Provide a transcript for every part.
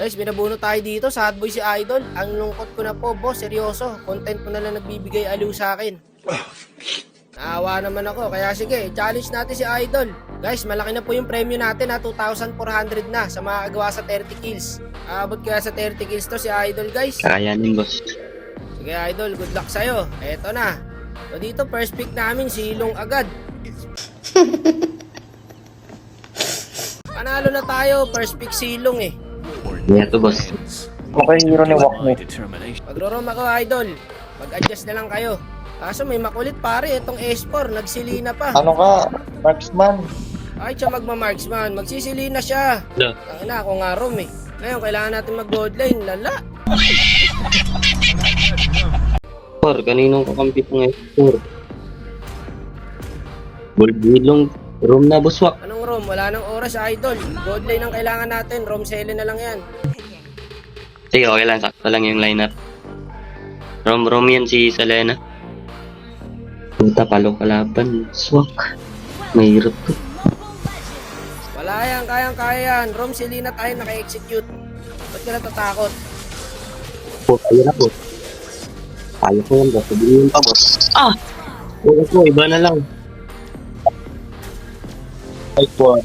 Guys, binabuno tayo dito sa Hotboy si Idol. Ang lungkot ko na po, boss. Seryoso. Content mo na lang nagbibigay aliw sa akin. Naawa naman ako. Kaya sige, challenge natin si Idol. Guys, malaki na po yung premyo natin ha. 2,400 na sa mga kagawa sa 30 kills. Aabot kaya sa 30 kills to si Idol, guys. Kakayanin, boss. Sige, Idol. Good luck sa'yo. Eto na. So dito, first pick namin, silong agad. Panalo na tayo. First pick silong eh. Yeah, to boss. Okay, hero ni Wakme. Pag-roam ako, Idol. Mag-adjust na lang kayo. Kaso may makulit pare, itong S4, nagsilina pa. Ano ka? Marksman. Ay, siya magma-marksman. Magsisilina siya. Yeah. Tangina, ako nga roam eh. Ngayon, kailangan natin mag-gold line. Lala. Por, kaninong kakampi ko ngayon? Por. Bulbilong, room na buswak. Anong roam? Wala nang oras, Idol. Gold line ang kailangan natin. Roam sele na lang yan. Sige, okay lang. Sakto lang yung lineup. Rom yan si Selena. Punta palo kalaban. Swak. Mahirap to. Wala yan, kayang-kaya yan. Roam silina tayo naka-execute. Ba't ka natatakot? Po, ayun na po. Kaya ko yan, boss. Sabihin pa, boss. Ah! Okay po, iba na lang. Type 1.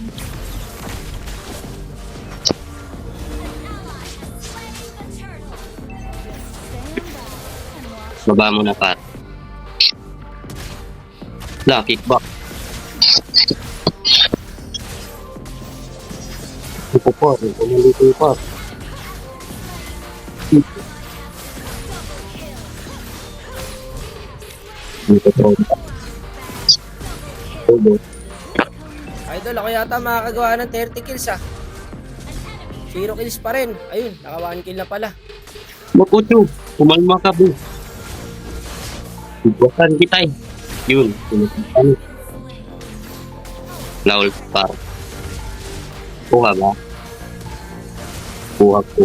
Baba mo na, par. La, kickback. Ito po, umalito pa. Dito po. Idol, ako yata makakagawa ng 30 kills ah. 0 kills pa rin. Ayun, naka 1 kill na pala. Makucho, kumalma ka, bro. Ibuwasan kita eh. Yun, pinagkitan. Laul par. Kuha ba? Kuha ko.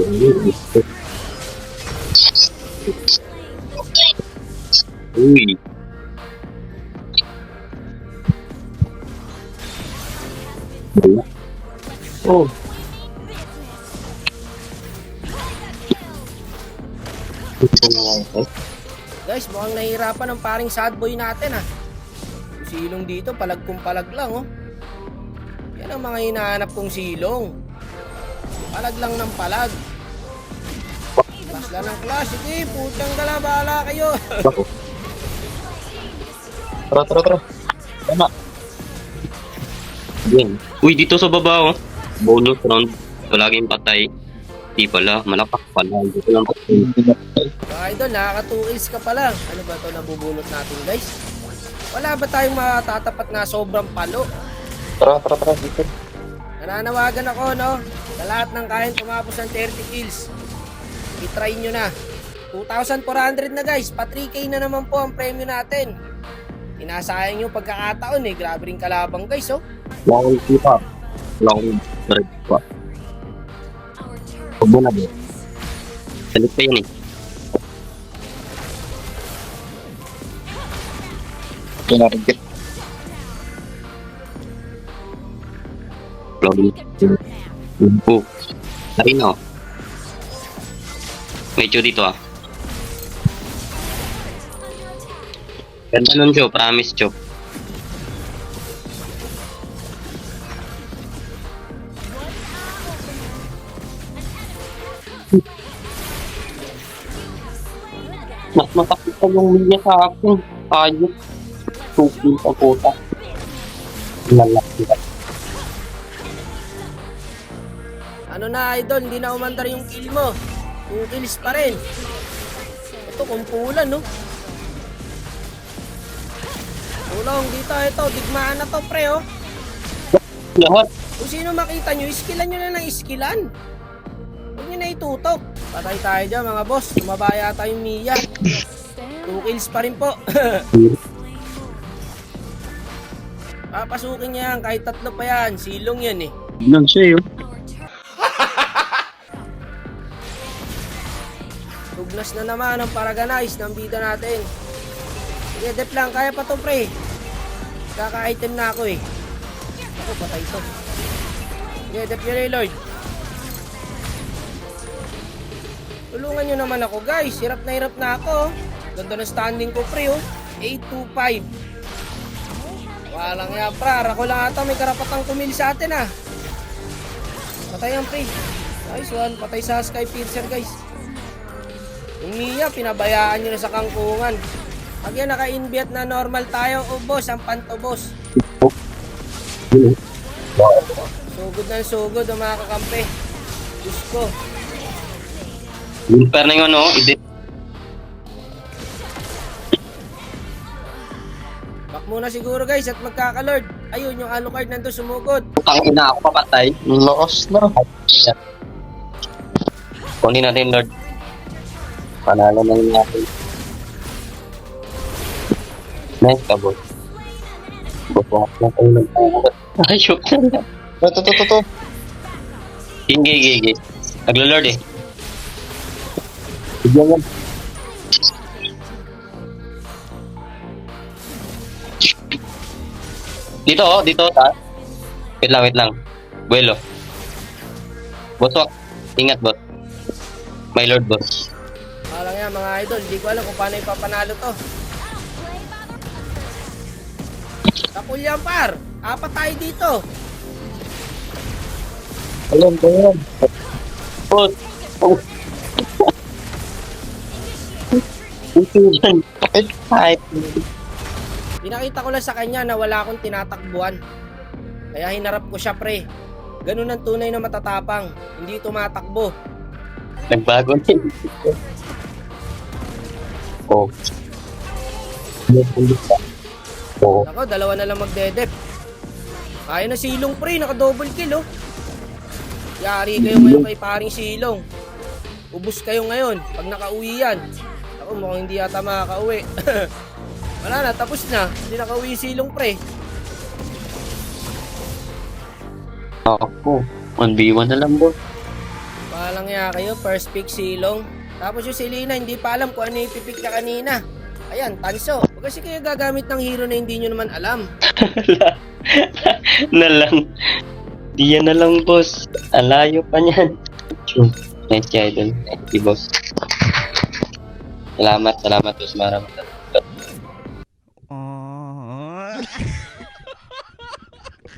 Uy. Wala. Oh. Ito na lang ito. Guys, mukhang nahihirapan ang paring sad boy natin ah. Yung silong dito, palag kung palag lang oh. Yan ang mga hinahanap kong silong. Palag lang ng palag. Clash lang ng clash. Sige, putang gala, bahala kayo. Bako. Tara. Tama. Yan. Uy, dito sa baba oh. Bonus round. Palaging patay. Di pala, malapak pala. Dito lang patay. Mga idol, nakaka 2 kills ka pa lang. Ano ba ito nabubunot natin guys? Wala ba tayong matatapat na sobrang palo? Tara. Dito. Nananawagan ako no, sa lahat ng kain tumapos ng 30 kills. I-try nyo na. 2,400 na guys, pa 3K na naman po ang premyo natin. Inasayang yung pagkakataon eh, grabe rin kalabang guys oh. Long kita. Long red pa. Huwag mo na ba? Salit pa yun eh. Kinarigit. Long. Oh. Ayun oh. May cho dito ah. Ganda nun Cho, promise Cho. Mas matakit pa yung linya sa akin. Ayos. Tukil sa puta. Lalaki. Ano na idol, hindi na umandar yung kill mo. 2 kills pa rin. Ito kumpulan no. Tulong dito, ito, digmaan na to pre oh. Lahat. Kung sino makita nyo, iskilan nyo na ng iskilan. Huwag nyo na itutok. Patay tayo dyan mga boss. Tumaba yata yung Mia. 2 kills pa rin po. Papasukin niya yan. Kahit 3 pa yan. Silong yan eh. Nang siya yun. Tugnas na naman ang paraganize ng bida natin. Sige, dep lang. Kaya pa to pre. Kaka-item na ako eh. Ako, patay to. Sige, dep nyo na Lord. Tulungan nyo naman ako guys. Hirap na ako. Ganda ng standing ko pre oh. 825. Walang ya pra. Ako lang ata may karapatang kumil sa atin ah. Patay ang pre. Nice one. Patay sa Sky Piercer guys. Yung Mia, pinabayaan nyo na sa kangkungan. Pag yan naka-inviat na normal tayo, boss, ang panto boss. Sugod ang mga kakampi. Diyos ko. Wilper na yung ano, edit. Back muna siguro guys at magkakalord. Ayun, yung Alucard nandun sumugod. Putang ina ako papatay. Lakas na. Kunin natin, Lord. Panalo na yun natin. Nice ka, boss. Bukong na tayo nagpupunta. Ayok na. Ito. Gigi. Naglo-Lord eh. Bigyan yan. Dito, ta. Wait lang. Buelo. Boss, wak. Ingat, boss. My Lord, boss. Walang yan mga idol. Hindi ko alam kung paano ipapanalo to. Tapul yan par. Apat tayo dito. Ayun. Boss. Oh. Ay. Pinakita ko lang sa kanya na wala akong tinatakbuhan. Kaya hinarap ko siya pre. Ganun ang tunay na matatapang. Hindi tumatakbo. Nagbago na yun. Oh. Oh. Ako, dalawa na lang magdedep. Kaya na silong pre. Naka-double kill oh. Yari kayo ngayon kay paring silong. Ubus kayo ngayon pag nakauwi yan. Ako mukhang hindi yata makakauwi. Wala na, tapos na. Hindi nakauwi silong pre. Ako. 1v1 na lang, boss. Palang ya kayo, first pick silong. Tapos yung Selena, hindi pa alam kung ano yung pipick na kanina. Ayan, tanso. Huwag kasi kayo gagamit ng hero na hindi nyo naman alam. na lang. Di yan na lang, boss. Alayo pa niyan. Nice kay idol. Thank you, boss. Salamat, boss. Maraming